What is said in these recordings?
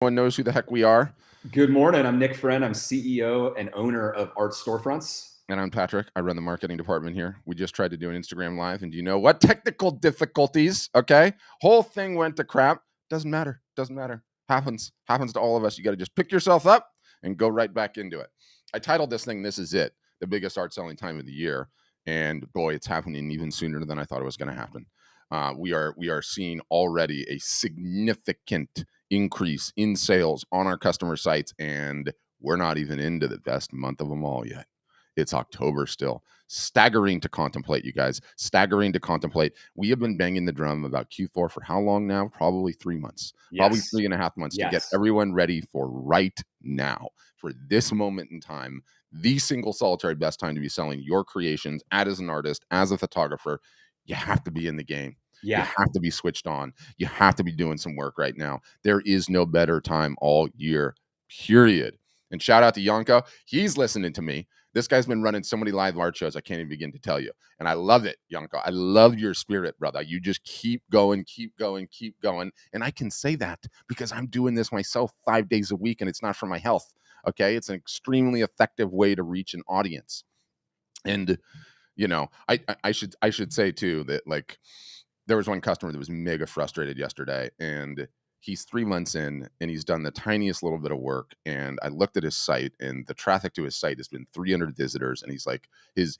Everyone knows who the heck we are. Good morning. I'm Nick Friend. I'm CEO and owner of Art Storefronts. And I'm Patrick. I run the marketing department here. We just tried to do an Instagram live. And do you know what? Technical difficulties. Okay. Whole thing went to crap. Doesn't matter. Doesn't matter. Happens to all of us. You got to just pick yourself up and go right back into it. I titled this thing, This Is It, the biggest art selling time of the year. And boy, it's happening even sooner than I thought it was going to happen. We are seeing already a significant increase in sales on our customer sites, and we're not even into the best month of them all yet. It's October still. Staggering to contemplate, you guys. Staggering to contemplate. We have been banging the drum about Q4 for how long now? Probably 3 months. Yes. Probably 3.5 months to get everyone ready for right now, for this moment in time, the single solitary best time to be selling your creations as an artist, as a photographer. You have to be in the game. Yeah. You have to be switched on. You have to be doing some work right now. There is no better time all year, period. And shout out to Yanko. He's listening to me. This guy's been running so many live art shows, I can't even begin to tell you. And I love it, Yanko. I love your spirit, brother. You just keep going, keep going, keep going. And I can say that because I'm doing this myself 5 days a week, and it's not for my health. Okay. It's an extremely effective way to reach an audience. And, you know, I should say too that, like, there was one customer that was mega frustrated yesterday, and he's 3 months in and he's done the tiniest little bit of work. And I looked at his site, and the traffic to his site has been 300 visitors. And he's like, his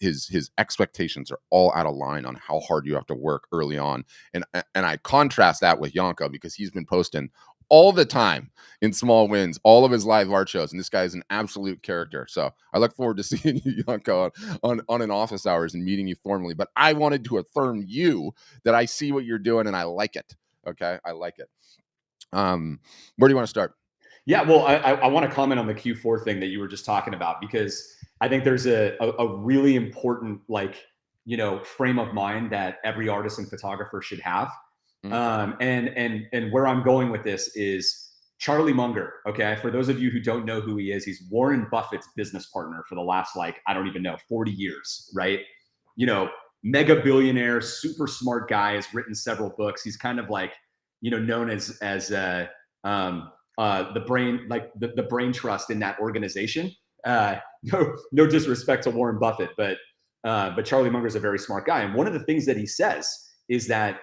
expectations are all out of line on how hard you have to work early on. And I contrast that with Yanko, because he's been posting all the time in small wins, all of his live art shows. And this guy is an absolute character. So I look forward to seeing you, Yanko, on an office hours and meeting you formally. But I wanted to affirm you that I see what you're doing and I like it. Okay. I like it. Where do you want to start? Yeah, well, I want to comment on the Q4 thing that you were just talking about, because I think there's a really important, frame of mind that every artist and photographer should have. And where I'm going with this is Charlie Munger. Okay, for those of you who don't know who he is, he's Warren Buffett's business partner for the last, I don't even know, 40 years, right? Mega billionaire, super smart guy, has written several books. He's kind of known as the brain, the brain trust in that organization. No disrespect to Warren Buffett, but Charlie Munger is a very smart guy. And one of the things that he says is that,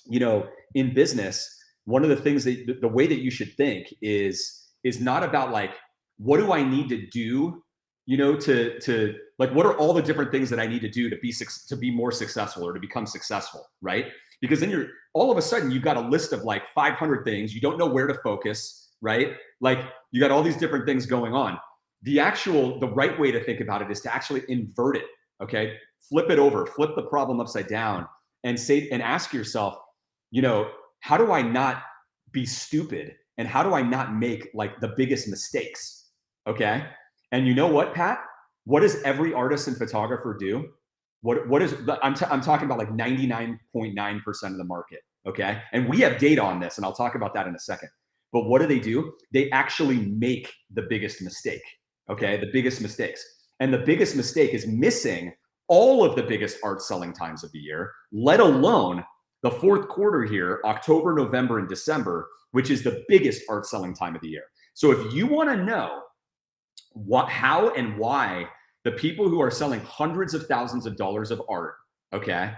in business, one of the things that the way that you should think is not about what do I need to do, to what are all the different things that I need to do to be more successful or to become successful, right? Because then all of a sudden you've got a list of 500 things. You don't know where to focus, right? You got all these different things going on. The right way to think about it is to actually invert it, okay? Flip it over, flip the problem upside down, and ask yourself, how do I not be stupid? And how do I not make the biggest mistakes? Okay. And you know what, Pat? What does every artist and photographer do? I'm talking about 99.9% of the market. Okay. And we have data on this, and I'll talk about that in a second. But what do? They actually make the biggest mistake. Okay. The biggest mistakes. And the biggest mistake is missing all of the biggest art selling times of the year, let alone the fourth quarter here, October, November, and December, which is the biggest art selling time of the year. So if you want to know how and why the people who are selling hundreds of thousands of dollars of art, okay,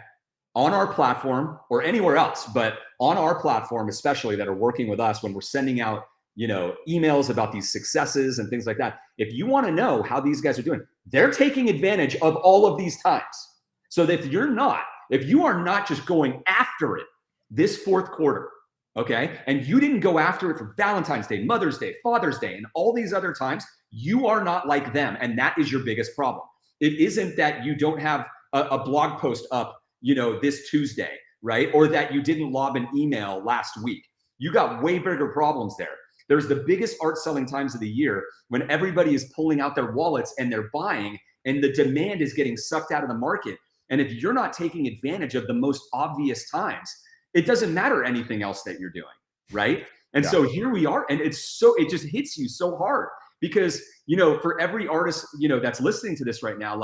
on our platform or anywhere else, but on our platform, especially, that are working with us when we're sending out, emails about these successes and things like that. If you want to know how these guys are doing, they're taking advantage of all of these times. So that if you are not just going after it this fourth quarter, okay, and you didn't go after it for Valentine's Day, Mother's Day, Father's Day, and all these other times, you are not like them. And that is your biggest problem. It isn't that you don't have a blog post up, this Tuesday, right? Or that you didn't lob an email last week. You got way bigger problems there. There's the biggest art selling times of the year when everybody is pulling out their wallets and they're buying, and the demand is getting sucked out of the market. And if you're not taking advantage of the most obvious times, it doesn't matter anything else that you're doing, right? And so here we are, and it just hits you so hard because, for every artist, that's listening to this right now,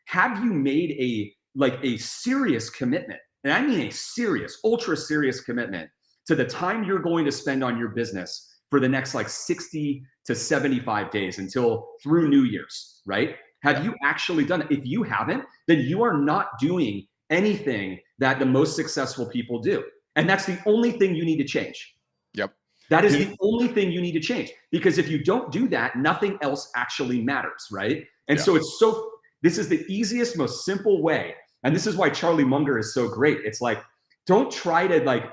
have you made a serious commitment? And I mean a serious, ultra serious commitment to the time you're going to spend on your business for the next like 60 to 75 days until through New Year's, right? Have you actually done it? If you haven't, then you are not doing anything that the most successful people do. And that's the only thing you need to change. Yep. That is the only thing you need to change, because if you don't do that, nothing else actually matters, right? And so this is the easiest, most simple way. And this is why Charlie Munger is so great. It's like, don't try to like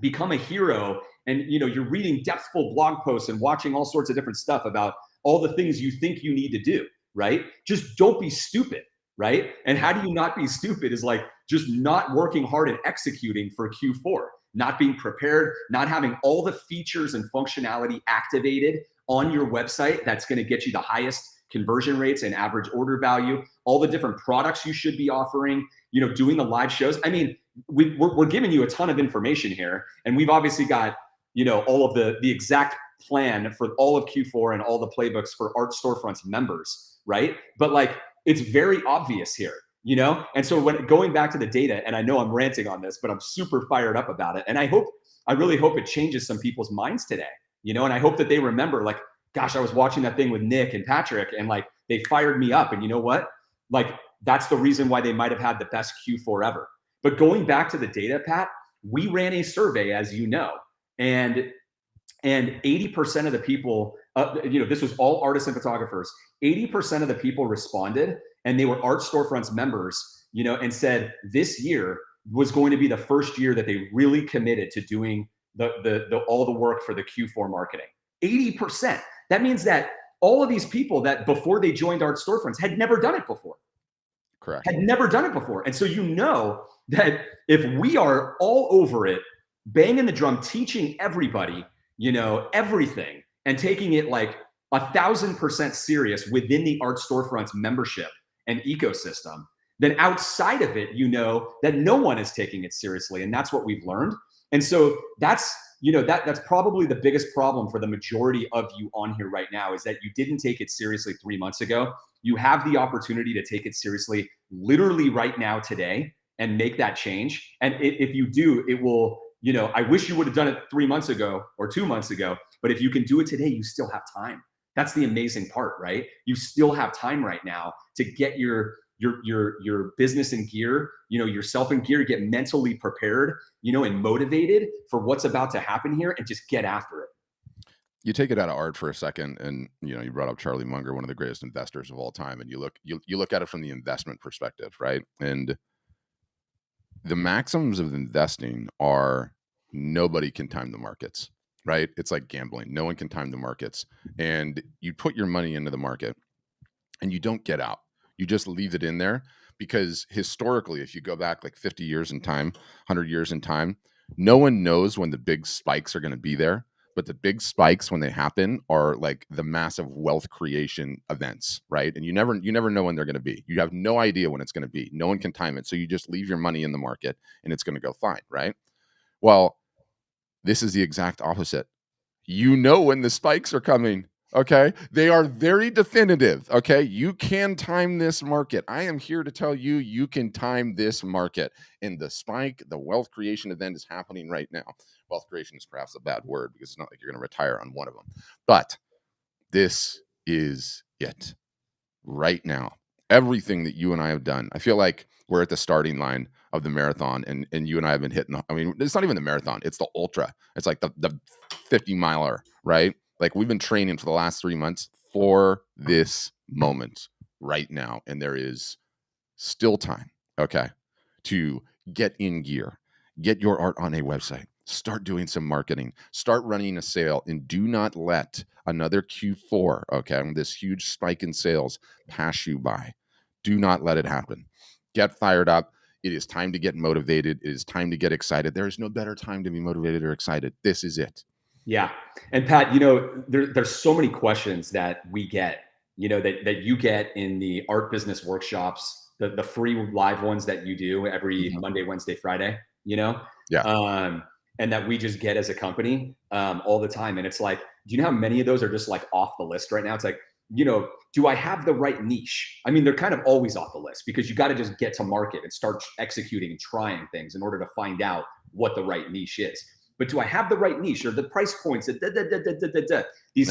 become a hero and you're reading depthful blog posts and watching all sorts of different stuff about all the things you think you need to do, right? Just don't be stupid, right? And how do you not be stupid is like just not working hard and executing for Q4, not being prepared, not having all the features and functionality activated on your website that's going to get you the highest conversion rates and average order value, all the different products you should be offering, doing the live shows. I mean, we're giving you a ton of information here, and we've obviously got, all of the exact plan for all of Q4 and all the playbooks for Art Storefront's members, right? But like, it's very obvious here, And so when going back to the data, and I know I'm ranting on this, but I'm super fired up about it. And I really hope it changes some people's minds today, and I hope that they remember, like, gosh, I was watching that thing with Nick and Patrick, and like, they fired me up. And you know what? Like, that's the reason why they might have had the best Q4 ever. But going back to the data, Pat, we ran a survey, as you know, and 80% of the people, this was all artists and photographers, 80% of the people responded, and they were Art Storefront's members, and said this year was going to be the first year that they really committed to doing all the work for the Q4 marketing. 80%. That means that all of these people that before they joined Art Storefronts had never done it before. Correct. Had never done it before. And so that if we are all over it, banging the drum, teaching everybody, everything, and taking it like 1,000% serious within the Art Storefronts membership and ecosystem, then outside of it, that no one is taking it seriously. And that's what we've learned. And so that's probably the biggest problem for the majority of you on here right now, is that you didn't take it seriously 3 months ago. You have the opportunity to take it seriously literally right now, today, and make that change. And if you do, it will, I wish you would have done it 3 months ago or 2 months ago, but if you can do it today, you still have time. That's the amazing part, right? You still have time right now to get your business in gear, yourself in gear, get mentally prepared, and motivated for what's about to happen here, and just get after it. You take it out of art for a second, and you brought up Charlie Munger, one of the greatest investors of all time, and you look at it from the investment perspective, right? And the maxims of investing are nobody can time the markets, right? It's like gambling. No one can time the markets, and you put your money into the market and you don't get out. You just leave it in there, because historically, if you go back like 50 years in time, 100 years in time, no one knows when the big spikes are going to be there. But the big spikes, when they happen, are like the massive wealth creation events, right? And you never know when they're going to be. You have no idea when it's going to be. No one can time it. So you just leave your money in the market and it's going to go fine, right? Well, this is the exact opposite. You know when the spikes are coming. Okay. They are very definitive. Okay. You can time this market. I am here to tell you, you can time this market. And the spike, the wealth creation event, is happening right now. Wealth creation is perhaps a bad word, because it's not like you're going to retire on one of them. But this is it right now. Everything that you and I have done, I feel like we're at the starting line of the marathon, and you and I have been hitting. I mean, it's not even the marathon, it's the ultra. It's like the 50 miler, right? Like, we've been training for the last 3 months for this moment right now. And there is still time, okay, to get in gear, get your art on a website, start doing some marketing, start running a sale, and do not let another Q4, okay, this huge spike in sales, pass you by. Do not let it happen. Get fired up. It is time to get motivated. It is time to get excited. There is no better time to be motivated or excited. This is it. Yeah. And Pat, there's so many questions that we get, that you get in the art business workshops, the free live ones that you do every Monday, Wednesday, Friday, Yeah. And that we just get as a company all the time. And it's like, do you know how many of those are just like off the list right now? It's like, do I have the right niche? I mean, they're kind of always off the list, because you got to just get to market and start executing and trying things in order to find out what the right niche is. but do I have the right niche or the price points? These None of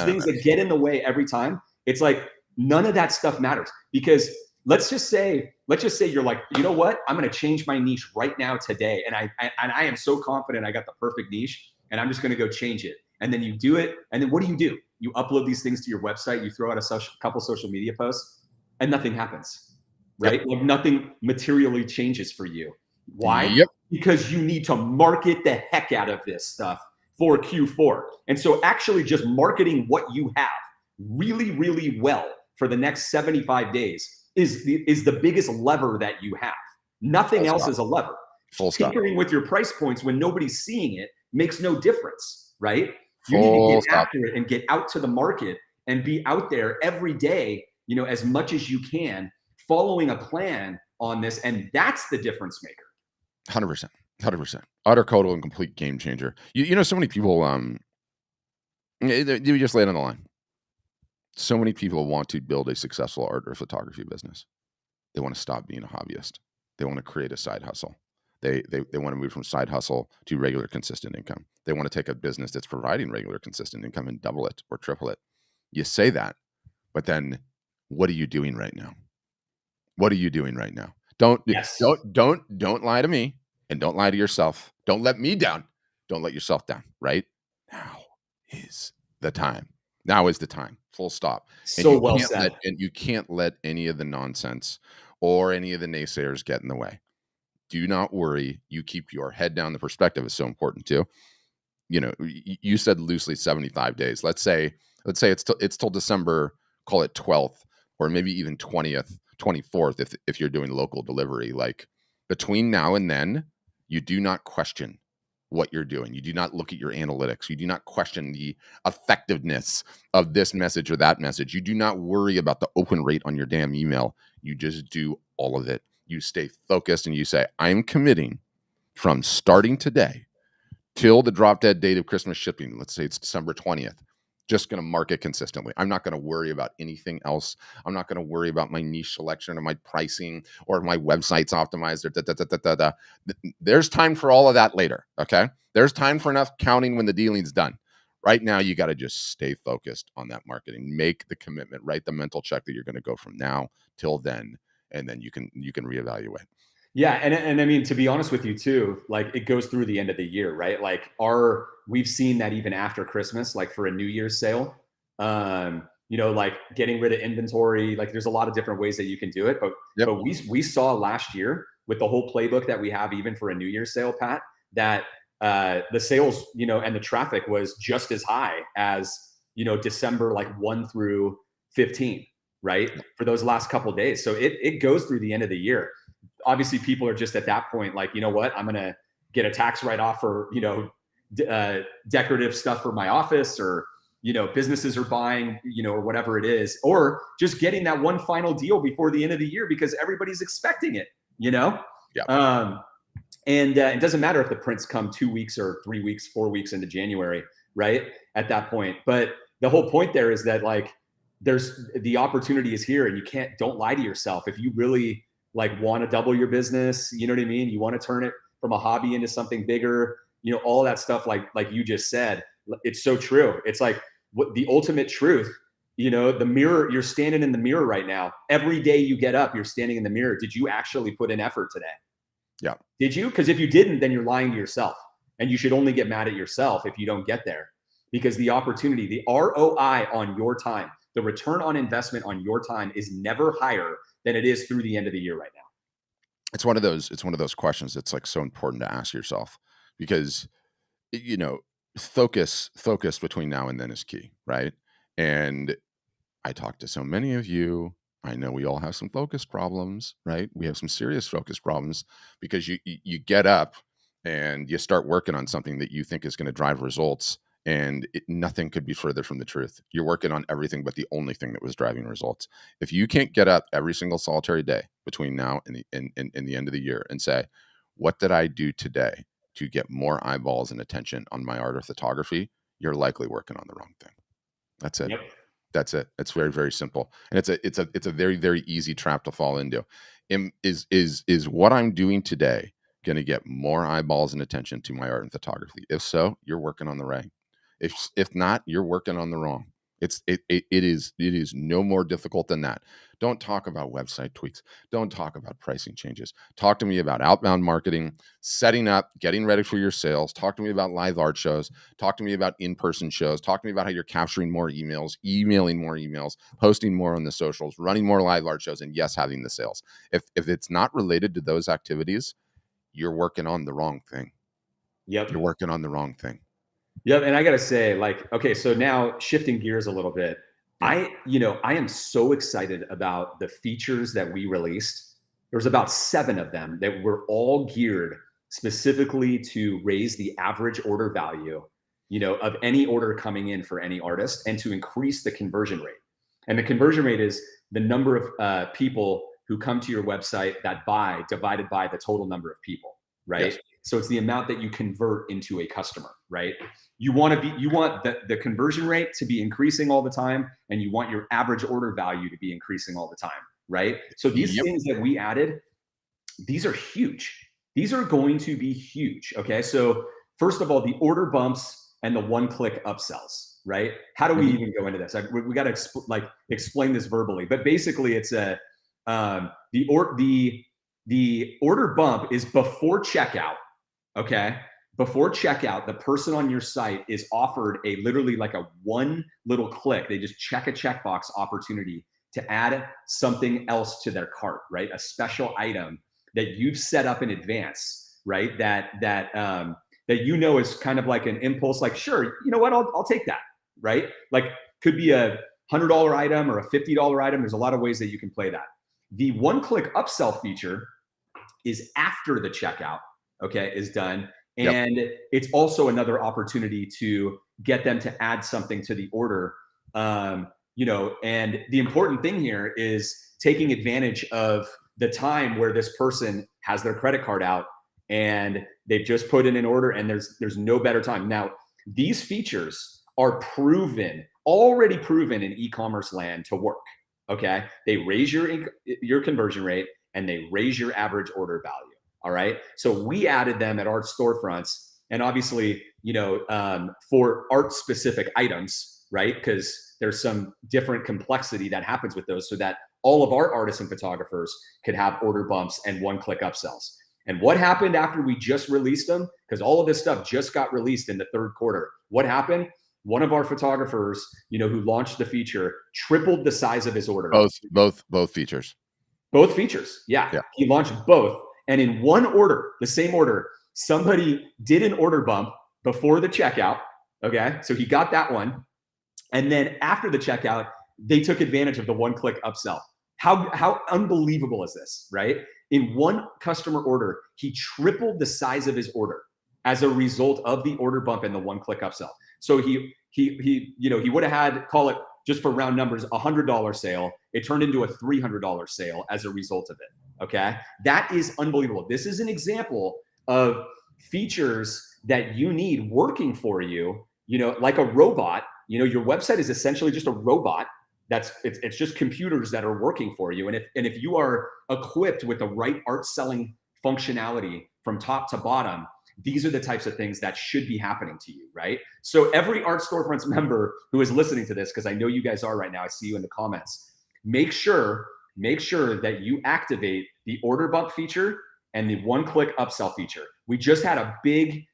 things that. that get in the way every time. It's like none of that stuff matters because let's just say you're like, you know what? I'm going to change my niche right now today, and I am so confident I got the perfect niche, and I'm just going to go change it. And then you do it, and then what do? You upload these things to your website, you throw out a couple social media posts, and nothing happens, right? Yep. Like nothing materially changes for you. Why? Yep. Because you need to market the heck out of this stuff for Q4. And so actually just marketing what you have really, really well for the next 75 days is the biggest lever that you have. Nothing Full else stop. is a lever. Full stop. Tinkering with your price points when nobody's seeing it makes no difference, right? You need to Full get stop. after it and get out to the market and be out there every day, as much as you can, following a plan on this. And that's the difference maker. 100%. 100%. Utter total and complete game changer. So many people, you just lay it on the line. So many people want to build a successful art or photography business. They want to stop being a hobbyist. They want to create a side hustle. They want to move from side hustle to regular consistent income. They want to take a business that's providing regular consistent income and double it or triple it. You say that, but then what are you doing right now? What are you doing right now? Don't lie to me, and don't lie to yourself. Don't let me down. Don't let yourself down. Right now is the time. Now is the time. Full stop. And So well said. you can't let any of the nonsense or any of the naysayers get in the way. Do not worry. You keep your head down. The perspective is so important too. You said loosely 75 days. Let's say it's till December, call it 12th, or maybe even 20th, 24th if you're doing local delivery. Like between now and then, you do not question what you're doing. You do not look at your analytics. You do not question the effectiveness of this message or that message. You do not worry about the open rate on your damn email. You just do all of it. You stay focused and you say, I'm committing from starting today till the drop dead date of Christmas shipping. Let's say it's December 20th. Just going to market consistently. I'm not going to worry about anything else. I'm not going to worry about my niche selection or my pricing or my website's optimized. There's time for all of that later. Okay. There's time for enough counting when the dealing's done. Right now, you got to just stay focused on that marketing. Make the commitment. Write the mental check that you're going to go from now till then, and then you can reevaluate. Yeah, and I mean, to be honest with you too, like it goes through the end of the year, right? Like we've seen that even after Christmas, like for a New Year's sale, like getting rid of inventory, like there's a lot of different ways that you can do it. But we saw last year with the whole playbook that we have even for a New Year's sale, Pat, that the sales, and the traffic was just as high as, December like 1 through 15, right? For those last couple of days. So it goes through the end of the year. Obviously people are just at that point like, you know what, I'm going to get a tax write-off for, decorative stuff for my office, or, businesses are buying, or whatever it is, or just getting that one final deal before the end of the year because everybody's expecting it, Yeah. And it doesn't matter if the prints come 2 weeks or 3 weeks, 4 weeks into January, right? At that point. But the whole point there is that like, there's the opportunity is here, and don't lie to yourself. If you really like want to double your business, you know what I mean? You want to turn it from a hobby into something bigger, all that stuff, like you just said, it's so true. It's like what the ultimate truth, the mirror, you're standing in the mirror right now. Every day you get up, you're standing in the mirror. Did you actually put in effort today? Yeah. Did you? Because if you didn't, then you're lying to yourself, and you should only get mad at yourself if you don't get there, because the opportunity, the ROI on your time, the return on investment on your time is never higher than it is through the end of the year right now. It's one of those questions that's like so important to ask yourself, because focus between now and then is key, right? And I talk to so many of you. I know we all have some focus problems, right? We have some serious focus problems because you get up and you start working on something that you think is going to drive results, and nothing could be further from the truth. You're working on everything but the only thing that was driving results. If you can't get up every single solitary day between now and the end of the year and say, what did I do today to get more eyeballs and attention on my art or photography, you're likely working on the wrong thing. That's it. Yep. That's it. It's very, very simple. And it's a very, very easy trap to fall into. Is what I'm doing today going to get more eyeballs and attention to my art and photography? If so, you're working on the right. If not, you're working on the wrong. It is no more difficult than that. Don't talk about website tweaks. Don't talk about pricing changes. Talk to me about outbound marketing, setting up, getting ready for your sales. Talk to me about live art shows. Talk to me about in-person shows. Talk to me about how you're capturing more emails, emailing more emails, posting more on the socials, running more live art shows, and yes, having the sales. If it's not related to those activities, you're working on the wrong thing. You're Yep. working on the wrong thing. Yep. And I got to say, like, okay, so now shifting gears a little bit, Yeah. I am so excited about the features that we released. There was about 7 of them that were all geared specifically to raise the average order value, of any order coming in for any artist and to increase the conversion rate. And the conversion rate is the number of people who come to your website that buy divided by the total number of people, right? Yes. So it's the amount that you convert into a customer, right? You want the conversion rate to be increasing all the time, and you want your average order value to be increasing all the time, right? So these Yep. things that we added, these are huge. These are going to be huge. Okay. So first of all, the order bumps and the one-click upsells, right? How do we Mhm. even go into this? We got to explain this verbally, but basically it's the order bump is before checkout. Okay. Before checkout, the person on your site is offered a literally like a one little click. They just check a checkbox opportunity to add something else to their cart, right? A special item that you've set up in advance, right? That is kind of like an impulse, like, sure, you know what, I'll take that, right? Like, could be a $100 item or a $50 item. There's a lot of ways that you can play that. The one-click upsell feature is after the checkout, okay, is done. Yep. And it's also another opportunity to get them to add something to the order. And the important thing here is taking advantage of the time where this person has their credit card out and they've just put in an order, and there's no better time. Now, these features are already proven in e-commerce land to work. Okay. They raise your conversion rate and they raise your average order value. All right. So we added them at art storefronts, and obviously, for art specific items, right? Because there's some different complexity that happens with those, so that all of our artists and photographers could have order bumps and one-click upsells. And what happened after we just released them? Because all of this stuff just got released in the third quarter. What happened? One of our photographers, who launched the feature, tripled the size of his order. Both features. Both features. Yeah. Yeah. He launched both. And in one order, the same order, somebody did an order bump before the checkout. Okay. So he got that one. And then after the checkout, they took advantage of the one-click upsell. How unbelievable is this, right? In one customer order, he tripled the size of his order as a result of the order bump and the one-click upsell. So he would have had, call it, just for round numbers, a $100 sale. It turned into a $300 sale as a result of it. Okay. That is unbelievable. This is an example of features that you need working for you, like a robot. Your website is essentially just a robot. It's just computers that are working for you. And if you are equipped with the right art selling functionality from top to bottom, these are the types of things that should be happening to you, right? So every Art Storefronts member who is listening to this, because I know you guys are right now, I see you in the comments, make sure that you activate the order bump feature and the one-click upsell feature. We just had a big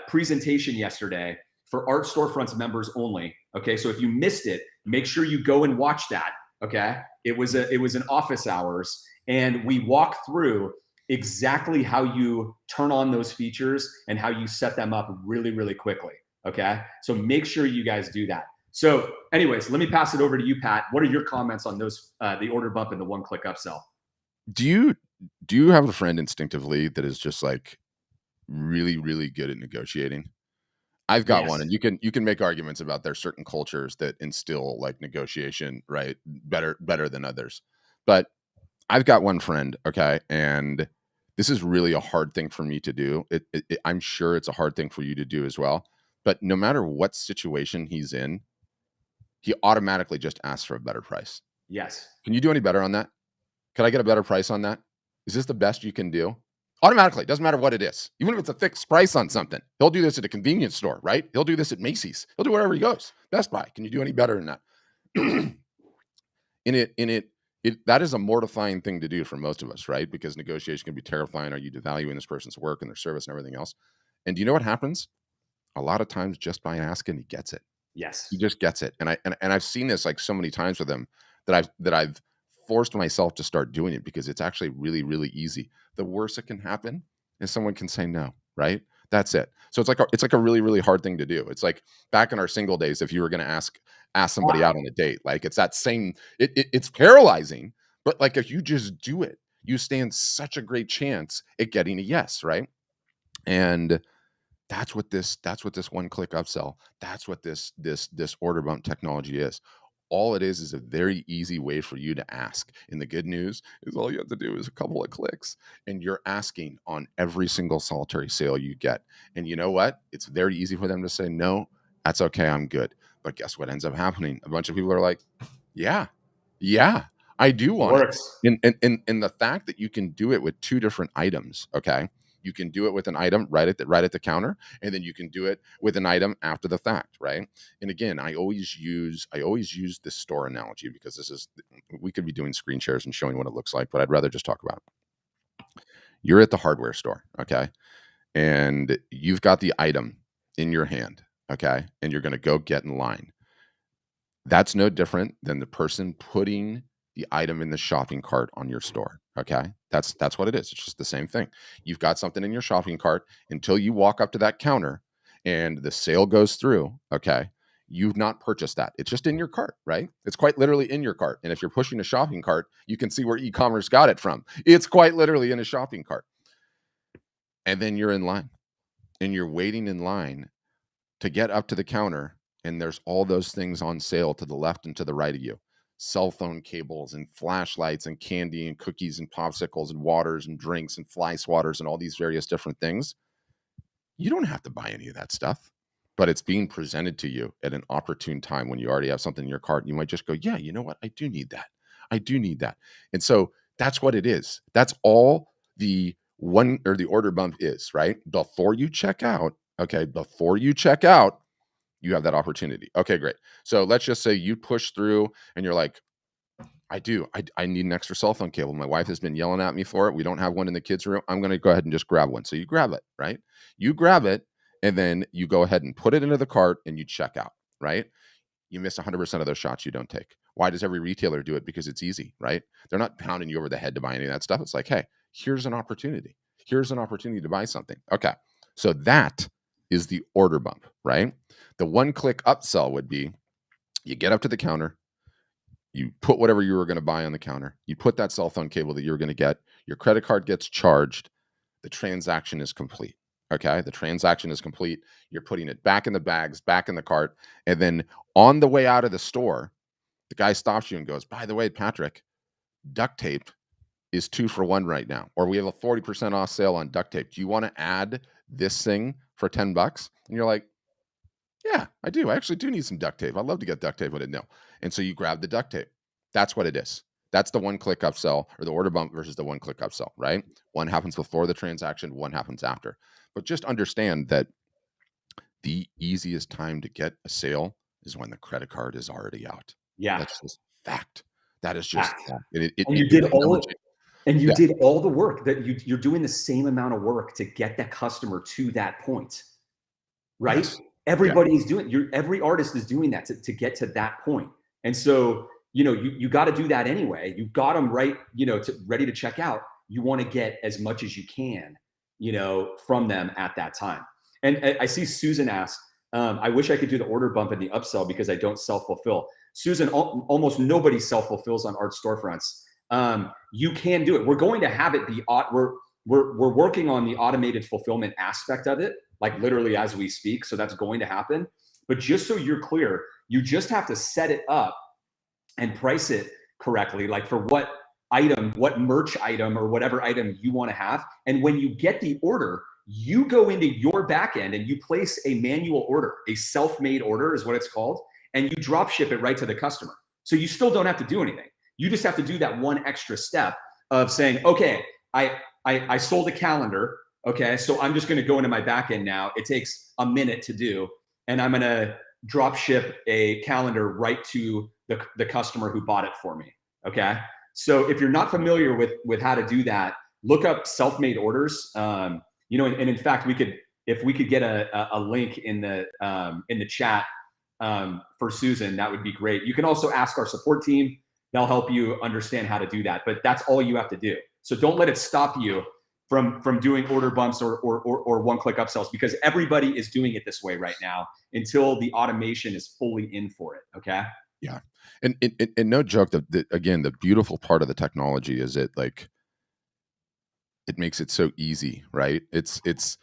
presentation yesterday for Art Storefronts members only. Okay, so if you missed it, make sure you go and watch that. Okay, it was an office hours, and we walked through exactly how you turn on those features and how you set them up really, really quickly. Okay, so make sure you guys do that. So, anyways, let me pass it over to you, Pat. What are your comments on those, the order bump and the one-click upsell? Do you have a friend instinctively that is just like really, really good at negotiating? I've got Yes. one, and you can make arguments about there's certain cultures that instill like negotiation, right, better than others. But I've got one friend, okay, and this is really a hard thing for me to do. I'm sure it's a hard thing for you to do as well. But no matter what situation he's in, he automatically just asks for a better price. Yes. Can you do any better on that? Could I get a better price on that? Is this the best you can do? Automatically, doesn't matter what it is. Even if it's a fixed price on something, he'll do this at a convenience store, right? He'll do this at Macy's. He'll do wherever he goes. Best Buy. Can you do any better than that? That is a mortifying thing to do for most of us, right? Because negotiation can be terrifying. Are you devaluing this person's work and their service and everything else? And do you know what happens? A lot of times, just by asking, he gets it. Yes. He just gets it. And I've seen this like so many times with him that I've forced myself to start doing it because it's actually really, really easy. The worst that can happen is someone can say no, right? That's it. So it's like a really, really hard thing to do. It's like back in our single days, if you were going to ask somebody out on a date, like it's that same, it's paralyzing, but like if you just do it, you stand such a great chance at getting a yes, right? And that's what this one click upsell, that's what this order bump technology is. All it is a very easy way for you to ask. And the good news is all you have to do is a couple of clicks and you're asking on every single solitary sale you get. And you know what? It's very easy for them to say, no, that's okay, I'm good. But guess what ends up happening? A bunch of people are like, yeah, I do want it. And the fact that you can do it with two different items, okay? You can do it with an item right at the counter, and then you can do it with an item after the fact, right? And again, I always use this store analogy because we could be doing screen shares and showing what it looks like, but I'd rather just talk about it. You're at the hardware store, okay? And you've got the item in your hand, okay? And you're going to go get in line. That's no different than the person putting the item in the shopping cart on your store. Okay. That's what it is. It's just the same thing. You've got something in your shopping cart until you walk up to that counter and the sale goes through. Okay. You've not purchased that. It's just in your cart, right? It's quite literally in your cart. And if you're pushing a shopping cart, you can see where e-commerce got it from. It's quite literally in a shopping cart. And then you're in line and you're waiting in line to get up to the counter. And there's all those things on sale to the left and to the right of you. Cell phone cables and flashlights and candy and cookies and popsicles and waters and drinks and fly swatters and all these various different things. You don't have to buy any of that stuff, but it's being presented to you at an opportune time when you already have something in your cart. And you might just go, yeah, you know what? I do need that. I do need that. And so that's what it is. That's all the order bump is, right? Before you check out, okay, you have that opportunity. Okay, great. So let's just say you push through and you're like, I need an extra cell phone cable. My wife has been yelling at me for it. We don't have one in the kids' room. I'm going to go ahead and just grab one. So you grab it, right? You grab it and then you go ahead and put it into the cart and you check out, right? You miss 100% of those shots you don't take. Why does every retailer do it? Because it's easy, right? They're not pounding you over the head to buy any of that stuff. It's like, hey, here's an opportunity. Here's an opportunity to buy something. Okay. So that is the order bump, right? The one-click upsell would be you get up to the counter, you put whatever you were going to buy on the counter, you put that cell phone cable that you were going to get, your credit card gets charged, the transaction is complete. Okay, the transaction is complete. You're putting it back in the bags, back in the cart, and then on the way out of the store, the guy stops you and goes, by the way, Patrick, duct tape is 2 for 1 right now, or we have a 40% off sale on duct tape. Do you want to add this thing for $10? And you're like, yeah, I do. I actually do need some duct tape. I'd love to get duct tape, but no. And so you grab the duct tape. That's what it is. That's the one-click upsell or the order bump versus the one-click upsell, right? One happens before the transaction, one happens after. But just understand that the easiest time to get a sale is when the credit card is already out. Yeah. That's just fact. That is just fact. And you did all the work that you're doing the same amount of work to get that customer to that point, right? Yes. Everybody is doing, every artist is doing that to get to that point. And so, you got to do that anyway. You got them right, ready to check out. You want to get as much as you can, from them at that time. And I see Susan asked, I wish I could do the order bump and the upsell because I don't self-fulfill. Susan, almost nobody self-fulfills on art storefronts. You can do it. We're going to have it be, we're working on the automated fulfillment aspect of it, like literally as we speak. So that's going to happen. But just so you're clear, you just have to set it up and price it correctly, like for what item, what merch item or whatever item you want to have. And when you get the order, you go into your back end and you place a manual order, a self-made order is what it's called, and you drop ship it right to the customer. So you still don't have to do anything. You just have to do that one extra step of saying, okay, I sold a calendar. Okay, so I'm just going to go into my back end now. It takes a minute to do, and I'm going to drop ship a calendar right to the customer who bought it for me. Okay, so if you're not familiar with how to do that, look up self-made orders. And in fact, if we could get a link in the chat for Susan, that would be great. You can also ask our support team. They'll help you understand how to do that, but that's all you have to do. So don't let it stop you from doing order bumps or one-click upsells, because everybody is doing it this way right now until the automation is fully in for it. Okay. Yeah. And no joke, again, the beautiful part of the technology is it makes it so easy, right? It's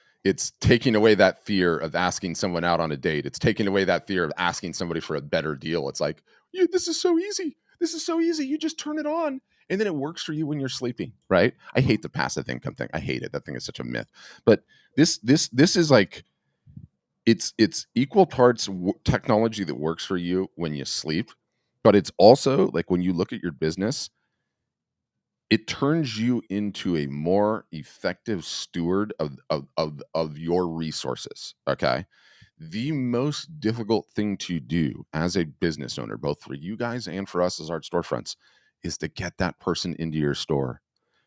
taking away that fear of asking someone out on a date. It's taking away that fear of asking somebody for a better deal. It's like, yeah, this is so easy. This is so easy. You just turn it on and then it works for you when you're sleeping, right? I hate the passive income thing. I hate it. That thing is such a myth. But this is like, it's equal parts technology that works for you when you sleep, but it's also like when you look at your business, it turns you into a more effective steward of your resources. Okay. The most difficult thing to do as a business owner, both for you guys and for us as art storefronts, is to get that person into your store,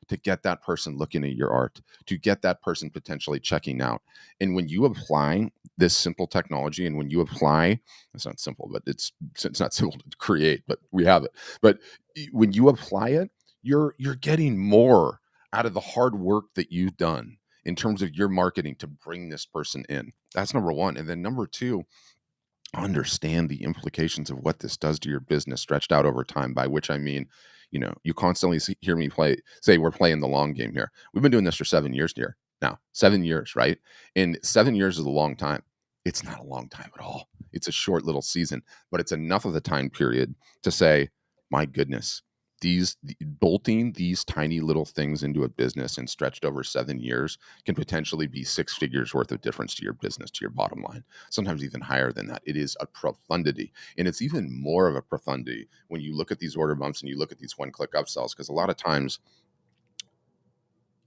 to get that person looking at your art, to get that person potentially checking out. And when you apply this simple technology, and when you apply, it's not simple, but it's not simple to create, but we have it. But when you apply it, you're getting more out of the hard work that you've done in terms of your marketing to bring this person in. That's number one. And then number two, understand the implications of what this does to your business stretched out over time, by which I mean, you constantly hear me say we're playing the long game here. We've been doing this for 7 years here now. 7 years, right? And 7 years is a long time. It's not a long time at all. It's a short little season, but it's enough of the time period to say, my goodness, bolting these tiny little things into a business and stretched over 7 years can potentially be 6 figures worth of difference to your business, to your bottom line, sometimes even higher than that. It is a profundity, and it's even more of a profundity when you look at these order bumps and you look at these one-click upsells, because a lot of times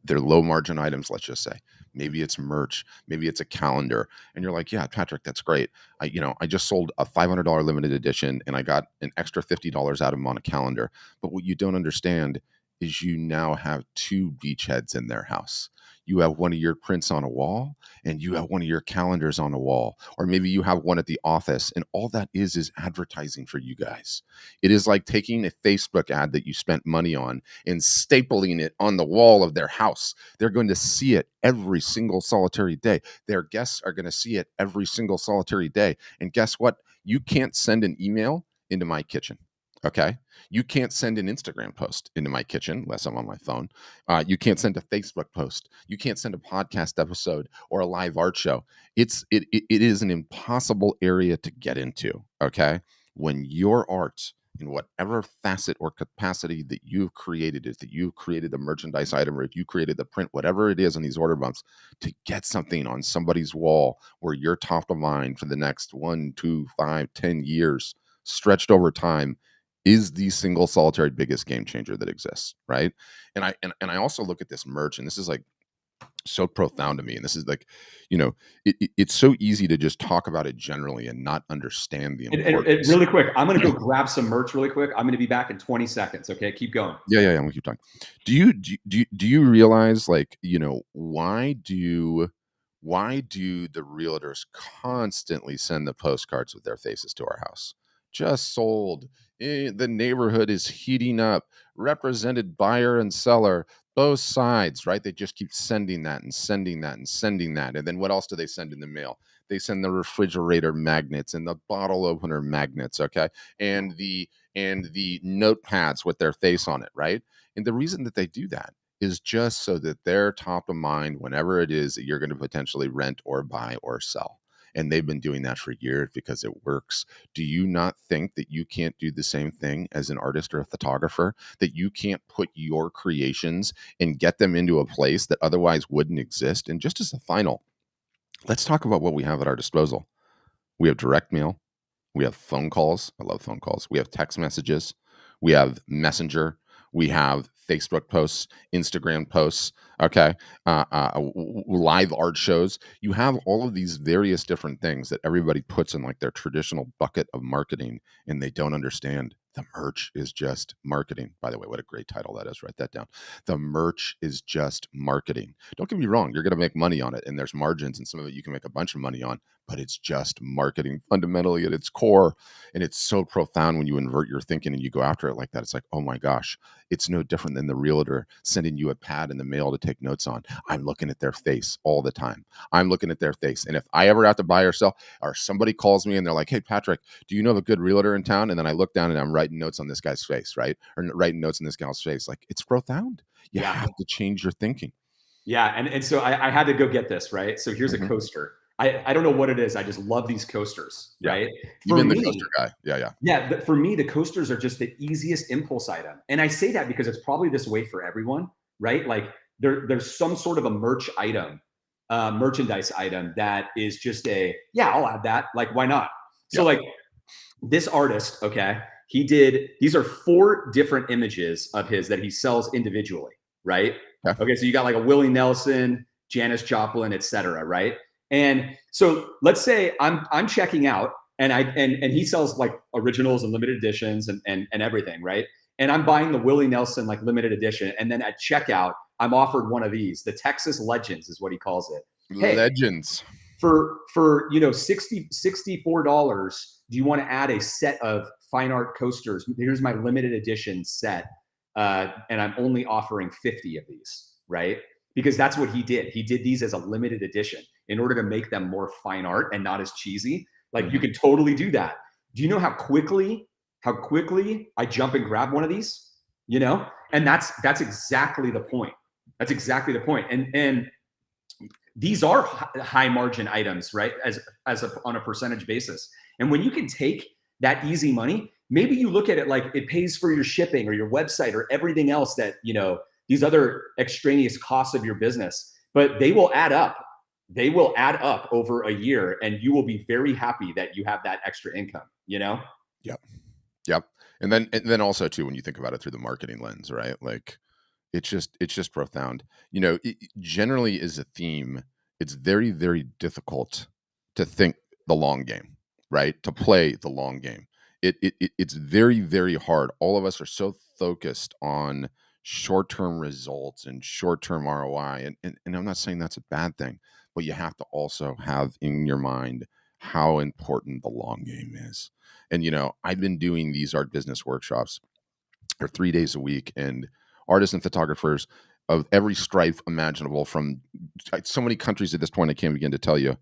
they're low margin items. Let's just say maybe it's merch, maybe it's a calendar, and you're like, yeah, Patrick, that's great. I just sold a $500 limited edition and I got an extra $50 out of them on a calendar. But what you don't understand is you now have two beachheads in their house. You have one of your prints on a wall and you have one of your calendars on a wall, or maybe you have one at the office, and all that is advertising for you guys. It is like taking a Facebook ad that you spent money on and stapling it on the wall of their house. They're going to see it every single solitary day. Their guests are going to see it every single solitary day. And guess what? You can't send an email into my kitchen. Okay. You can't send an Instagram post into my kitchen unless I'm on my phone. You can't send a Facebook post. You can't send a podcast episode or a live art show. It is an impossible area to get into. Okay. When your art, in whatever facet or capacity that you've created, is that you've created the merchandise item, or if you created the print, whatever it is on these order bumps, to get something on somebody's wall where you're top of mind for the next 1, 2, 5, 10 years, stretched over time, is the single solitary biggest game changer that exists, right? And I also look at this merch, and this is like so profound to me. And this is like, it's so easy to just talk about it generally and not understand the importance. Really quick, I'm going to go grab some merch really quick. I'm going to be back in 20 seconds. Okay, keep going. Yeah. I'm gonna keep talking. Do you realize, like, why do the realtors constantly send the postcards with their faces to our house? Just sold. The neighborhood is heating up. Represented buyer and seller, both sides, right? They just keep sending that and sending that and sending that. And then what else do they send in the mail? They send the refrigerator magnets and the bottle opener magnets, okay? And the notepads with their face on it, right? And the reason that they do that is just so that they're top of mind whenever it is that you're going to potentially rent or buy or sell. And they've been doing that for years because it works. Do you not think that you can't do the same thing as an artist or a photographer? That you can't put your creations and get them into a place that otherwise wouldn't exist? And just as a final, let's talk about what we have at our disposal. We have direct mail. We have phone calls. I love phone calls. We have text messages. We have Messenger. We have Facebook posts, Instagram posts, okay, live art shows. You have all of these various different things that everybody puts in like their traditional bucket of marketing, and they don't understand the merch is just marketing. By the way, what a great title that is. Write that down. The merch is just marketing. Don't get me wrong, you're going to make money on it, and there's margins, and some of it you can make a bunch of money on, but it's just marketing fundamentally at its core. And it's so profound when you invert your thinking and you go after it like that. It's like, oh my gosh, it's no different than the realtor sending you a pad in the mail to take notes on. I'm looking at their face all the time. I'm looking at their face. And if I ever have to buy or sell, or somebody calls me and they're like, hey, Patrick, do you know of a good realtor in town? And then I look down and I'm writing notes on this guy's face, right? Or writing notes on this gal's face. Like, it's profound. You Yeah. have to change your thinking. Yeah. And so I had to go get this, right? So here's a coaster. I don't know what it is. I just love these coasters, right? You've been the coaster guy. Yeah. Yeah. For me, the coasters are just the easiest impulse item. And I say that because it's probably this way for everyone, right? Like there's some sort of a merchandise item that is just I'll add that. Like, why not? So like this artist, okay, these are 4 different images of his that he sells individually, right? Okay, so you got like a Willie Nelson, Janis Joplin, etc., right? And so let's say I'm checking out and he sells like originals and limited editions and everything, right? And I'm buying the Willie Nelson like limited edition, and then at checkout I'm offered one of these, the Texas Legends is what he calls it. Hey, Legends. For $64, do you want to add a set of fine art coasters? Here's my limited edition set. And I'm only offering 50 of these, right? Because that's what he did. He did these as a limited edition in order to make them more fine art and not as cheesy. Like you can totally do that. Do you know how quickly I jump and grab one of these? You know, and that's exactly the point. That's exactly the point. And these are high margin items, right? On a percentage basis. And when you can take that easy money, maybe you look at it like it pays for your shipping or your website or everything else that, these other extraneous costs of your business, but they will add up. They will add up over a year, and you will be very happy that you have that extra income, Yep. And then also too, when you think about it through the marketing lens, right? Like it's just profound. Generally as a theme, it's very, very difficult to think the long game, right? To play the long game. It's very, very hard. All of us are so focused on short-term results and short-term ROI. And I'm not saying that's a bad thing, but you have to also have in your mind how important the long game is. And I've been doing these art business workshops or 3 days a week, and artists and photographers of every stripe imaginable from so many countries at this point I can't begin to tell you.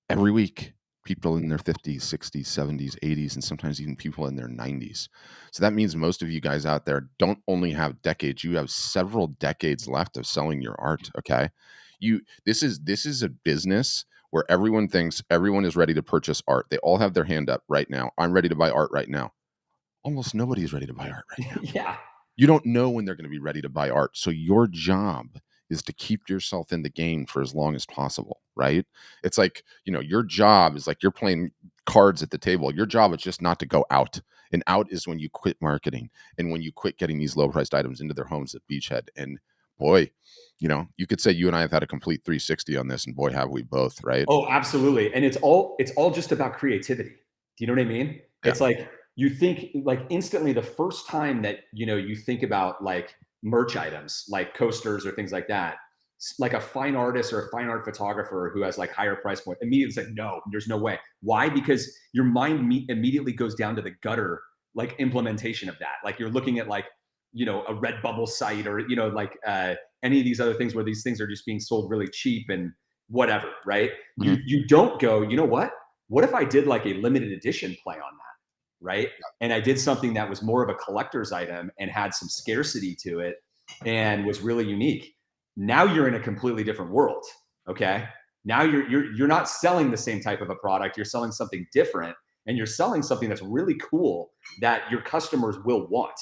Every week, people in their 50s, 60s, 70s, 80s, and sometimes even people in their 90s. So that means most of you guys out there don't only have decades, you have several decades left of selling your art, okay? This is a business where everyone thinks everyone is ready to purchase art. They all have their hand up right now. I'm ready to buy art right now. Almost nobody is ready to buy art right now. Yeah. You don't know when they're going to be ready to buy art. So your job is to keep yourself in the game for as long as possible, right? It's like, your job is like you're playing cards at the table. Your job is just not to go out. And out is when you quit marketing and when you quit getting these low priced items into their homes at Beachhead. And boy, you could say you and I have had a complete 360 on this, and boy, have we both, right? Oh, absolutely. And it's all just about creativity. Do you know what I mean? Yeah. It's like you think like instantly the first time that, you think about like merch items, like coasters or things like that, like a fine artist or a fine art photographer who has like higher price point, immediately it's like, no, there's no way. Why? Because your mind immediately goes down to the gutter, like implementation of that. Like you're looking at like, a Redbubble site or, like any of these other things where these things are just being sold really cheap and whatever, right? You don't go, you know what if I did like a limited edition play on that, right? And I did something that was more of a collector's item and had some scarcity to it and was really unique. Now you're in a completely different world, okay? Now you're not selling the same type of a product, you're selling something different, and you're selling something that's really cool that your customers will want,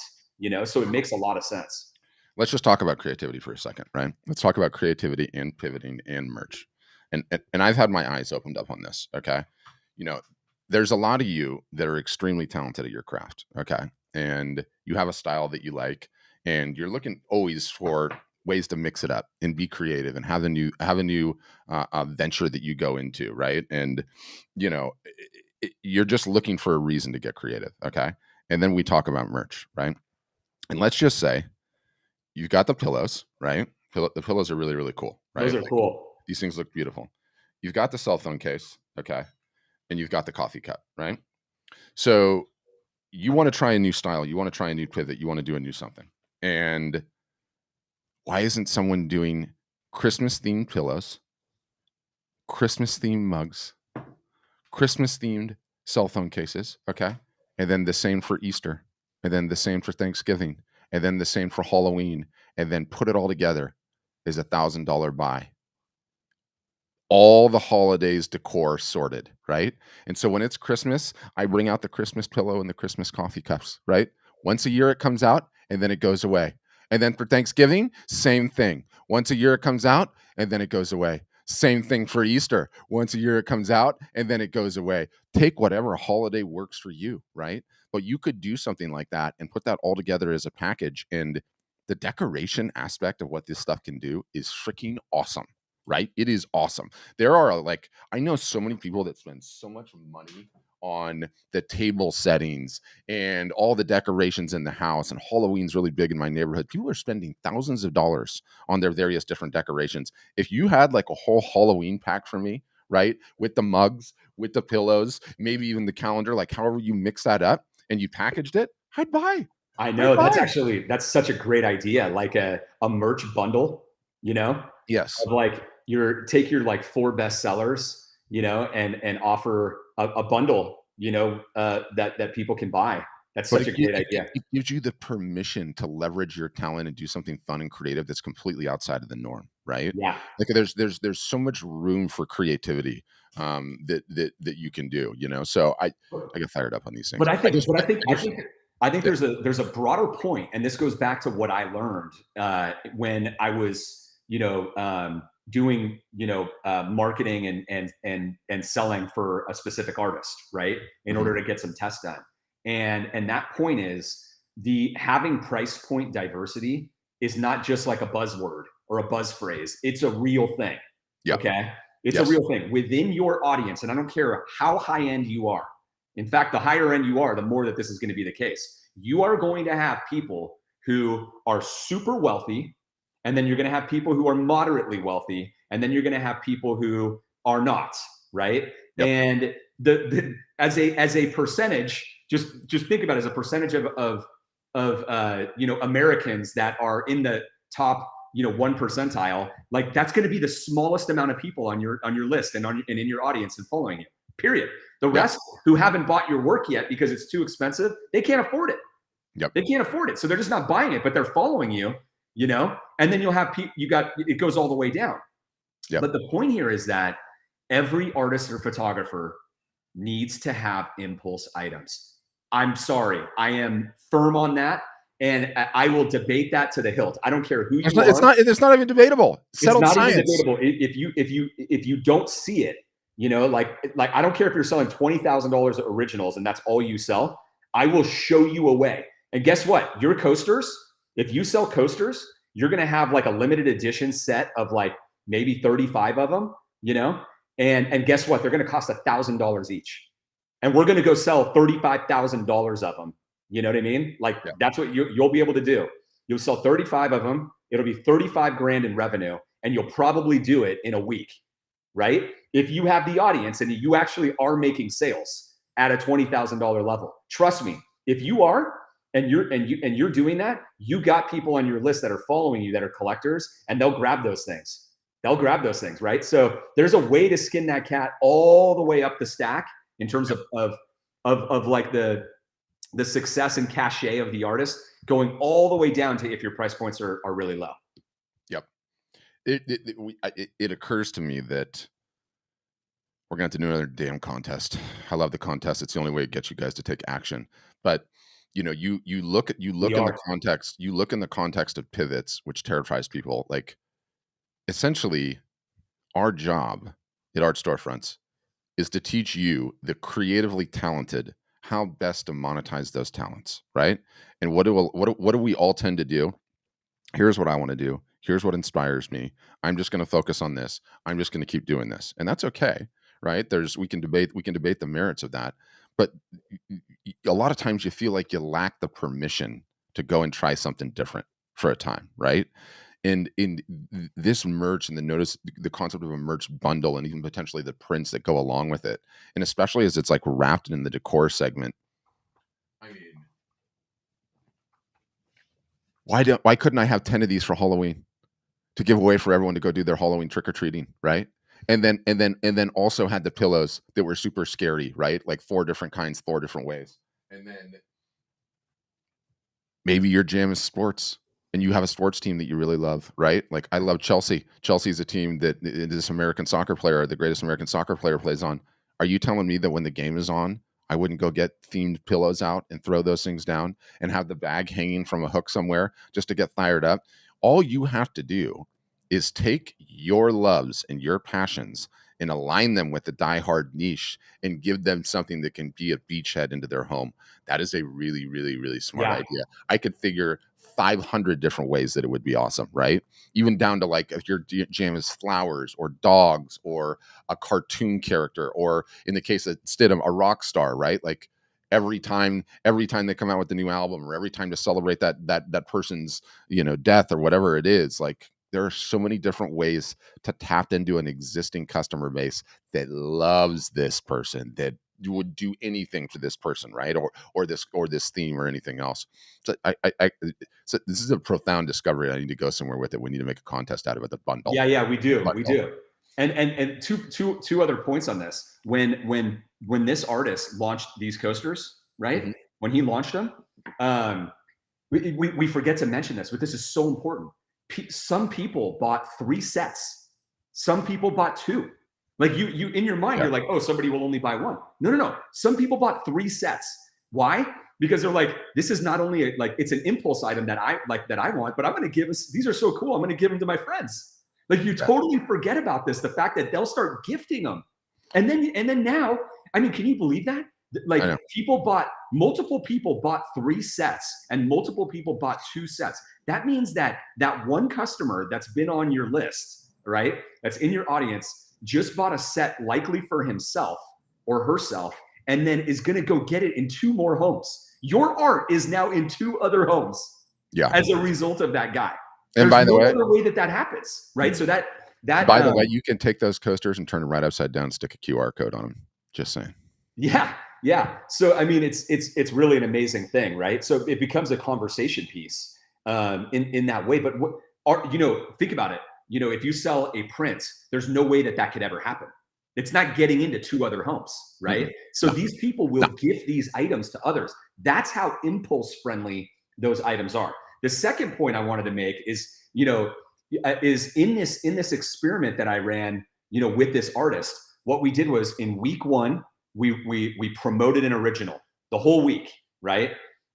so it makes a lot of sense. Let's just talk about creativity for a second, right? Let's talk about creativity and pivoting and merch. And I've had my eyes opened up on this, okay? There's a lot of you that are extremely talented at your craft, okay? And you have a style that you like, and you're looking always for ways to mix it up and be creative and have a new venture that you go into, right? And you know, you're just looking for a reason to get creative, okay? And then we talk about merch, right? And let's just say you've got the pillows, right? The pillows are really, really cool, Those right? are Like cool. these things look beautiful. You've got the cell phone case, okay? And you've got the coffee cup, right? So you want to try a new style, you want to try a new pivot, you want to do a new something. And why isn't someone doing Christmas themed pillows, Christmas themed mugs, Christmas themed cell phone cases, okay? And then the same for Easter, and then the same for Thanksgiving, and then the same for Halloween, and then put it all together is $1,000 buy. All the holidays decor sorted, right? And so when it's Christmas, I bring out the Christmas pillow and the Christmas coffee cups, right? Once a year it comes out and then it goes away. And then for Thanksgiving, same thing. Once a year it comes out and then it goes away. Same thing for Easter. Once a year it comes out and then it goes away. Take whatever holiday works for you, right? But you could do something like that and put that all together as a package. And the decoration aspect of what this stuff can do is freaking awesome, right? It is awesome. There are like, I know so many people that spend so much money on the table settings and all the decorations in the house, and Halloween's really big in my neighborhood. People are spending thousands of dollars on their various different decorations. If you had like a whole Halloween pack for me, right, with the mugs, with the pillows, maybe even the calendar, like however you mix that up and you packaged it, I'd buy. I I'd know buy. that's such a great idea. Like a merch bundle, you know, Yes. of like take your like four best sellers, and offer a bundle, that people can buy. That's But such a great idea. it gives you the permission to leverage your talent and do something fun and creative that's completely outside of the norm, right? Yeah. Like there's so much room for creativity that you can do, you know. So I get fired up on these things. But I think, but I think, I I just think, I think yeah. there's a broader point, and this goes back to what I learned when I was, doing, marketing and selling for a specific artist, right? In Mhm. order to get some tests done, and that point is the having price point diversity is not just like a buzzword or a buzz phrase. It's a real thing. Yeah. Okay, it's a Yes. real thing within your audience, and I don't care how high end you are. In fact, the higher end you are, the more that this is going to be the case. You are going to have people who are super wealthy, and then you're going to have people who are moderately wealthy, and then you're going to have people who are not, right? Yep. And as a percentage, just think about it as a percentage of Americans that are in the top 1 percentile. Like that's going to be the smallest amount of people on your list and in your audience and following you. Period. The Yep. rest who haven't bought your work yet because it's too expensive, they can't afford it. Yep. They can't afford it. So they're just not buying it, but they're following you, and then you'll have people, it goes all the way down. Yep. But the point here is that every artist or photographer needs to have impulse items. I'm sorry. I am firm on that. And I will debate that to the hilt. I don't care who It's you not it's are. not it's not even debatable. It's Settled not even science. debatable. If you don't see it, like I don't care if you're selling $20,000 originals and that's all you sell. I will show you a way. And guess what? Your coasters, if you sell coasters, you're gonna have like a limited edition set of like maybe 35 of them, and guess what? They're gonna cost $1,000 each. And we're gonna go sell $35,000 of them. You know what I mean? Like Yeah. that's what you'll be able to do. You'll sell 35 of them. It'll be 35 grand in revenue, and you'll probably do it in a week, right? If you have the audience and you actually are making sales at a $20,000 level, trust me, if you are and you're doing that, you got people on your list that are following you that are collectors, and they'll grab those things. They'll grab those things, right? So there's a way to skin that cat all the way up the stack in terms Yep. of like the success and cachet of the artist, going all the way down to if your price points are really low. Yep. It occurs to me that we're gonna have to do another damn contest. I love the contest. It's the only way it gets you guys to take action. But you We look in the are. context, you look in the context of pivots, which terrifies people. Like essentially, our job at Art Storefronts is to teach you, the creatively talented, how best to monetize those talents, right? And what do we all tend to do? Here's what I want to do. Here's what inspires me. I'm just going to focus on this. I'm just going to keep doing this. And that's okay, right? We can debate the merits of that. But a lot of times you feel like you lack the permission to go and try something different for a time, right? And in this merch and the concept of a merch bundle and even potentially the prints that go along with it, and especially as it's like wrapped in the decor segment. I mean, why couldn't I have 10 of these for Halloween to give away for everyone to go do their Halloween trick or treating, right? And then also had the pillows that were super scary, right? Like 4 different kinds, 4 different ways. And then maybe your jam is sports and you have a sports team that you really love, right? Like I love Chelsea. Chelsea is a team that this American soccer player, the greatest American soccer player, plays on. Are you telling me that when the game is on, I wouldn't go get themed pillows out and throw those things down and have the bag hanging from a hook somewhere just to get fired up? All you have to do is take your loves and your passions and align them with the diehard niche and give them something that can be a beachhead into their home. That is a really, really, really smart idea. I could figure 500 different ways that it would be awesome, right? Even down to like if your jam is flowers or dogs or a cartoon character, or in the case of Stidham, a rock star, right? Like every time they come out with the new album or every time to celebrate that person's, death or whatever it is, like there are so many different ways to tap into an existing customer base that loves this person, that would do anything for this person, right? Or this theme or anything else. So so this is a profound discovery. I need to go somewhere with it. We need to make a contest out of it. The bundle. Yeah, we do. And two other points on this. When this artist launched these coasters, right? Mm-hmm. When he launched them, we forget to mention this, but this is so important. Some people bought 3 sets. Some people bought 2. Like you in your mind, You're like, oh, somebody will only buy 1. No. Some people bought 3 sets. Why? Because they're like, this is not only it's an impulse item that I want, but I'm going to give us. These are so cool. I'm going to give them to my friends. Like you totally forget about this. The fact that they'll start gifting them, and then now, I mean, can you believe that? Like multiple people bought 3 sets, and multiple people bought 2 sets. That means that one customer that's been on your list, right? That's in your audience, just bought a set likely for himself or herself, and then is going to go get it in 2 more homes. Your art is now in 2 other homes as a result of that guy. And by the way, other way that happens, right? So that by the way, you can take those coasters and turn them right upside down and stick a QR code on them. Just saying. Yeah. So, I mean, it's really an amazing thing, right? So it becomes a conversation piece in that way. But think about it. If you sell a print, there's no way that could ever happen. It's not getting into 2 other homes, right? Mm-hmm. So these people will gift these items to others. That's how impulse friendly those items are. The second point I wanted to make is, is in this experiment that I ran, with this artist, what we did was in week 1, we promoted an original the whole week, right?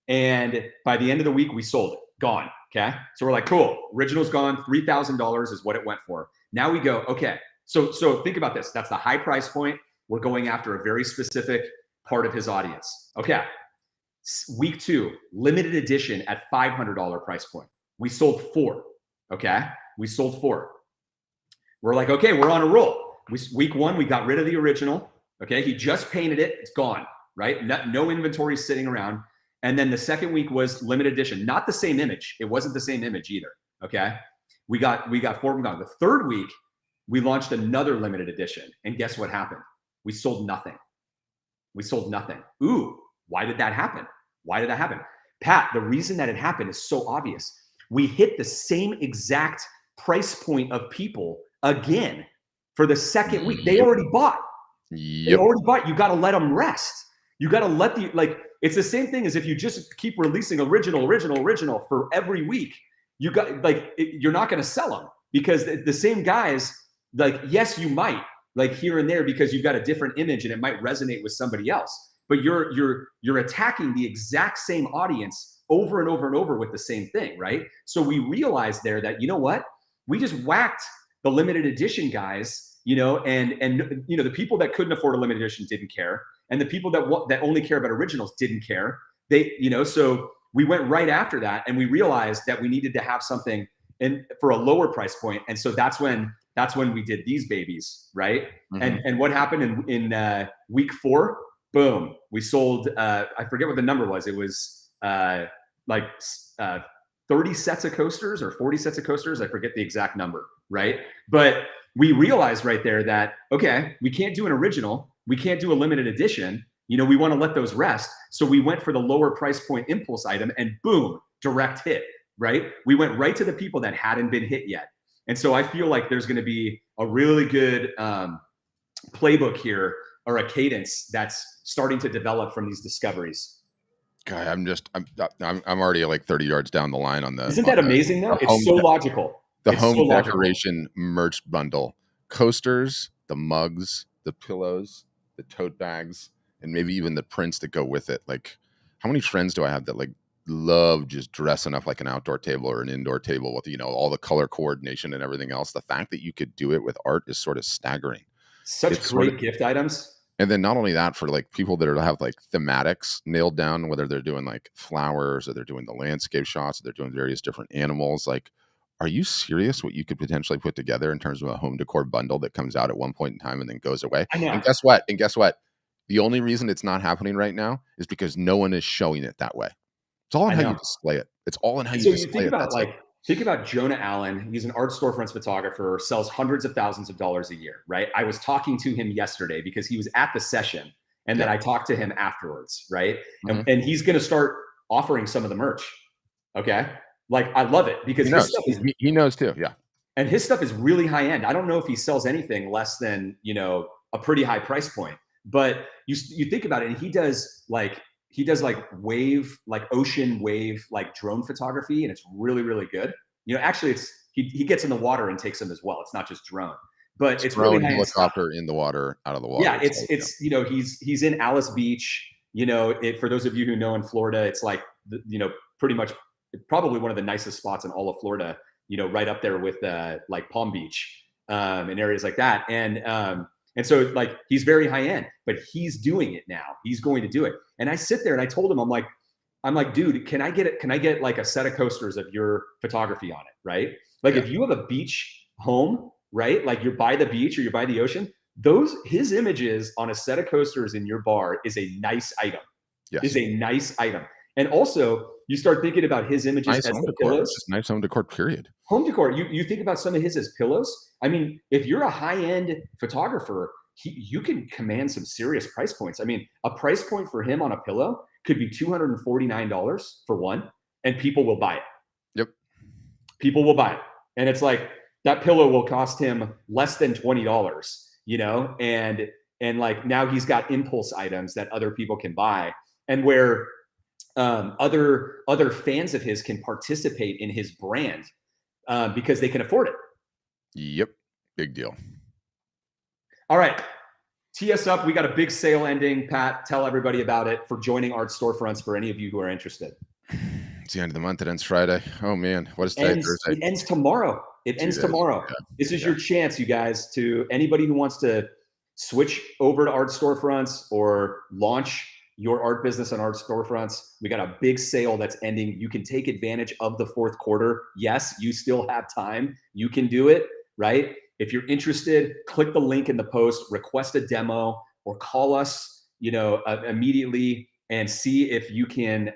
And by the end of the week, we sold it, gone. Okay. So we're like, cool, original's gone, $3,000 is what it went for. Now we go, okay. So think about this. That's the high price point. We're going after a very specific part of his audience. Okay. Week 2, limited edition at $500 price point. We sold 4. Okay. We sold 4. We're like, okay, we're on a roll. Week 1, we got rid of the original. Okay. He just painted it. It's gone, right? No inventory sitting around. And then the second week was limited edition, not the same image. It wasn't the same image either. Okay. We got 4 gone. The third week, we launched another limited edition. And guess what happened? We sold nothing. Ooh, why did that happen? Pat, the reason that it happened is so obvious. We hit the same exact price point of people again for the second week. They already bought. You got to let them rest. You got to let it's the same thing as if you just keep releasing original for every week. You got you're not going to sell them because the same guys, yes, you might here and there because you've got a different image and it might resonate with somebody else, but you're attacking the exact same audience over and over and over with the same thing, right? So we realized there that, we just whacked the limited edition guys, and the people that couldn't afford a limited edition didn't care. and the people that only care about originals didn't care. So we went right after that, and we realized that we needed to have something for a lower price point, and so that's when we did these babies, right? And what happened in week 4? Boom, we sold. I forget what the number was. It was like 30 sets of coasters or 40 sets of coasters. I forget the exact number, right? But we realized right there that, okay, we can't do an original. We can't do a limited edition. We want to let those rest. So we went for the lower price point impulse item, and boom, direct hit, right? We went right to the people that hadn't been hit yet. And so I feel like there's going to be a really good playbook here, or a cadence that's starting to develop from these discoveries. God, I'm already like 30 yards down the line on the. Isn't that amazing though? It's so logical. The home decoration merch bundle: coasters, the mugs, the pillows, the tote bags, and maybe even the prints that go with it. Like, how many friends do I have that like love just dressing up like an outdoor table or an indoor table with all the color coordination and everything else? The fact that you could do it with art is sort of staggering. Such great gift items. And then not only that, for like people that have like thematics nailed down, whether they're doing like flowers or they're doing the landscape shots, or they're doing various different animals. Like, are you serious what you could potentially put together in terms of a home decor bundle that comes out at one point in time and then goes away? I know. And guess what? The only reason it's not happening right now is because no one is showing it that way. It's all in how you display it. It's all in how you display it. Think about Jonah Allen. He's an art storefronts photographer, sells hundreds of thousands of dollars a year, right? I was talking to him yesterday because he was at the session, and then I talked to him afterwards, right? And he's going to start offering some of the merch. Okay. Like, I love it because he knows too. Yeah. And his stuff is really high end. I don't know if he sells anything less than, a pretty high price point, but you think about it, and he does like wave, like ocean wave, like drone photography. And it's really, really good. Actually he gets in the water and takes them as well. It's not just drone, but it's drone, really high helicopter in the water, out of the water. Yeah. He's in Alice Beach, for those of you who know, in Florida, it's like, pretty much probably one of the nicest spots in all of Florida, right up there with like Palm Beach, and areas like that. And so like, he's very high end, but he's doing it now. He's going to do it. And I sit there and I told him, I'm like, dude, can I get like a set of coasters of your photography on it? Right. Like, if you have a beach home, right? Like, you're by the beach or you're by the ocean, his images on a set of coasters in your bar is a nice item. Yes. Is a nice item. And also, you start thinking about his images as the pillows. Nice home decor, period. Home decor. You think about some of his as pillows. I mean, if you're a high-end photographer, you can command some serious price points. I mean, a price point for him on a pillow could be $249 for one, and people will buy it. Yep. People will buy it. And it's like, that pillow will cost him less than $20, and like, now he's got impulse items that other people can buy, and where other fans of his can participate in his brand because they can afford it. Yep. Big deal. All right. Tee us up. We got a big sale ending. Pat, tell everybody about it for joining Art Storefronts for any of you who are interested. It's the end of the month. It ends Friday. Oh man. What is today? Thursday? It ends tomorrow. Tomorrow. Yeah. This is your chance, you guys, to anybody who wants to switch over to Art Storefronts or launch your art business on Art Storefronts. We got a big sale that's ending. You can take advantage of the fourth quarter. Yes, you still have time. You can do it, right? If you're interested, click the link in the post, request a demo, or call us, immediately, and see if you can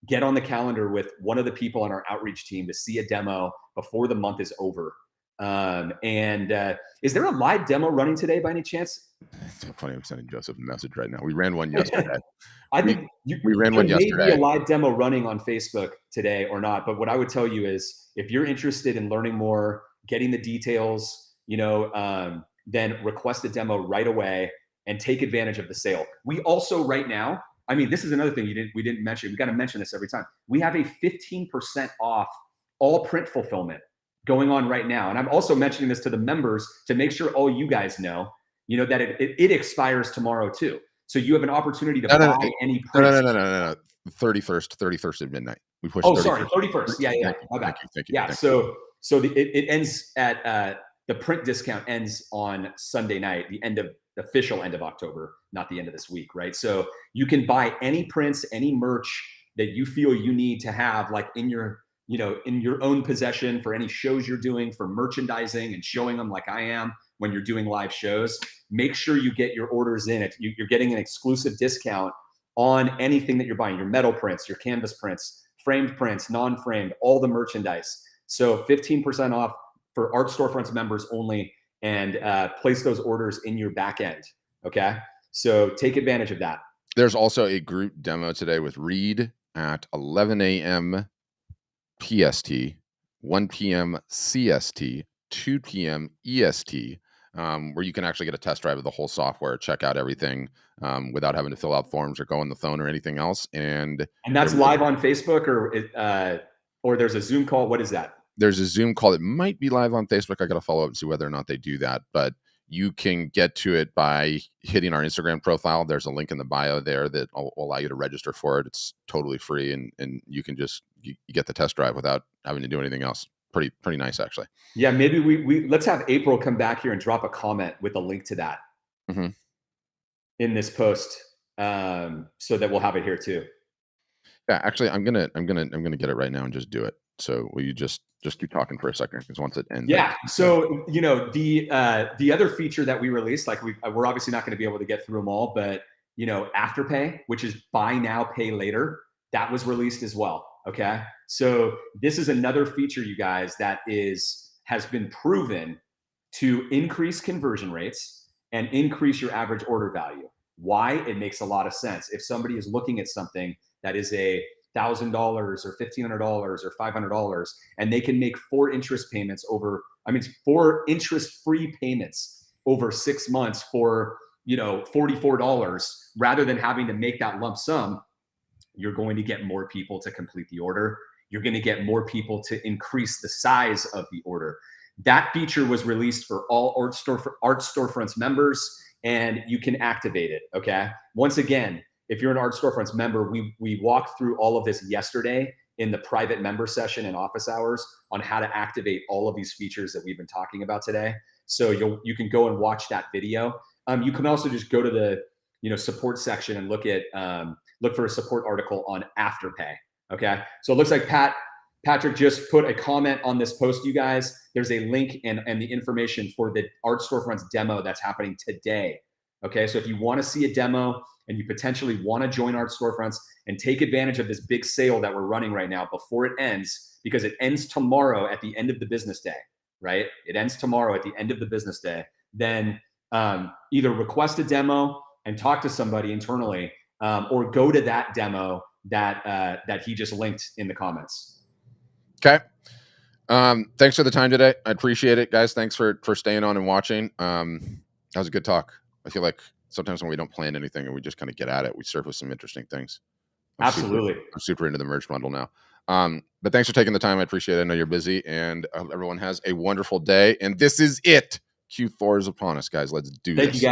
get on the calendar with one of the people on our outreach team to see a demo before the month is over. Is there a live demo running today by any chance? It's so funny. I'm sending Joseph a message right now. We ran one yesterday. I think we ran one yesterday. There may be a live demo running on Facebook today or not. But what I would tell you is, if you're interested in learning more, getting the details, then request a demo right away and take advantage of the sale. We also, right now, I mean, this is another thing we didn't mention. We got to mention this every time. We have a 15% off all print fulfillment going on right now. And I'm also mentioning this to the members to make sure all you guys know, that it expires tomorrow too. So you have an opportunity to buy any print. No. 31st at midnight. We pushed. 31st. Yeah. My bad. Thank you. Yeah. So it ends at the print discount ends on Sunday night, the end of official end of October, not the end of this week, right? So you can buy any prints, any merch that you feel you need to have, like in your, you know, in your own possession for any shows you're doing, for merchandising and showing them like I am when you're doing live shows. Make sure you get your orders in. If you're getting an exclusive discount on anything that you're buying, your metal prints, your canvas prints, framed prints, non-framed, all the merchandise. So 15% off for Art Storefronts members only, and place those orders in your back end. Okay. So take advantage of that. There's also a group demo today with Reed at 11 a.m. PST, 1 p.m. CST, 2 p.m. EST, where you can actually get a test drive of the whole software, check out everything without having to fill out forms or go on the phone or anything else. And that's live on Facebook, or there's a Zoom call. What is that? There's a Zoom call. It might be live on Facebook. I got to follow up and see whether or not they do that, but you can get to it by hitting our Instagram profile. There's a link in the bio there that will allow you to register for it. It's totally free, and you can just you get the test drive without having to do anything else. Pretty nice, actually. Yeah, maybe we let's have April come back here and drop a comment with a link to that in this post, so that we'll have it here too. Yeah, actually, I'm gonna get it right now and just do it. So will you just keep talking for a second, because once it ends. Yeah. So, you know, the other feature that we released, like we're obviously not going to be able to get through them all, but you know, Afterpay, which is buy now, pay later, that was released as well. Okay. So this is another feature, you guys, that has been proven to increase conversion rates and increase your average order value. Why? It makes a lot of sense. If somebody is looking at something that is $1,000 or $1,500 or $500, and they can make 4 interest payments over, 4 interest-free payments over 6 months for, you know, $44, rather than having to make that lump sum, you're going to get more people to complete the order. You're going to get more people to increase the size of the order. That feature was released for all Art Storefronts members, and you can activate it. Okay. Once again, if you're an Art Storefronts member, we walked through all of this yesterday in the private member session and office hours on how to activate all of these features that we've been talking about today. So you can go and watch that video. You can also just go to the support section and look for a support article on Afterpay. Okay. So it looks like Patrick just put a comment on this post, you guys. There's a link and the information for the Art Storefronts demo that's happening today. Okay. So if you want to see a demo and you potentially want to join Art Storefronts and take advantage of this big sale that we're running right now before it ends, because it ends tomorrow at the end of the business day, right? It ends tomorrow at the end of the business day. Then either request a demo and talk to somebody internally, or go to that demo that he just linked in the comments. Okay. Thanks for the time today. I appreciate it, guys. Thanks for staying on and watching. That was a good talk. I feel like sometimes when we don't plan anything and we just kind of get at it, we surface some interesting things. Absolutely. I'm super into the merch bundle now. But thanks for taking the time. I appreciate it. I know you're busy, and I hope everyone has a wonderful day. And this is it. Q4 is upon us, guys. Let's do this. Thank you, guys.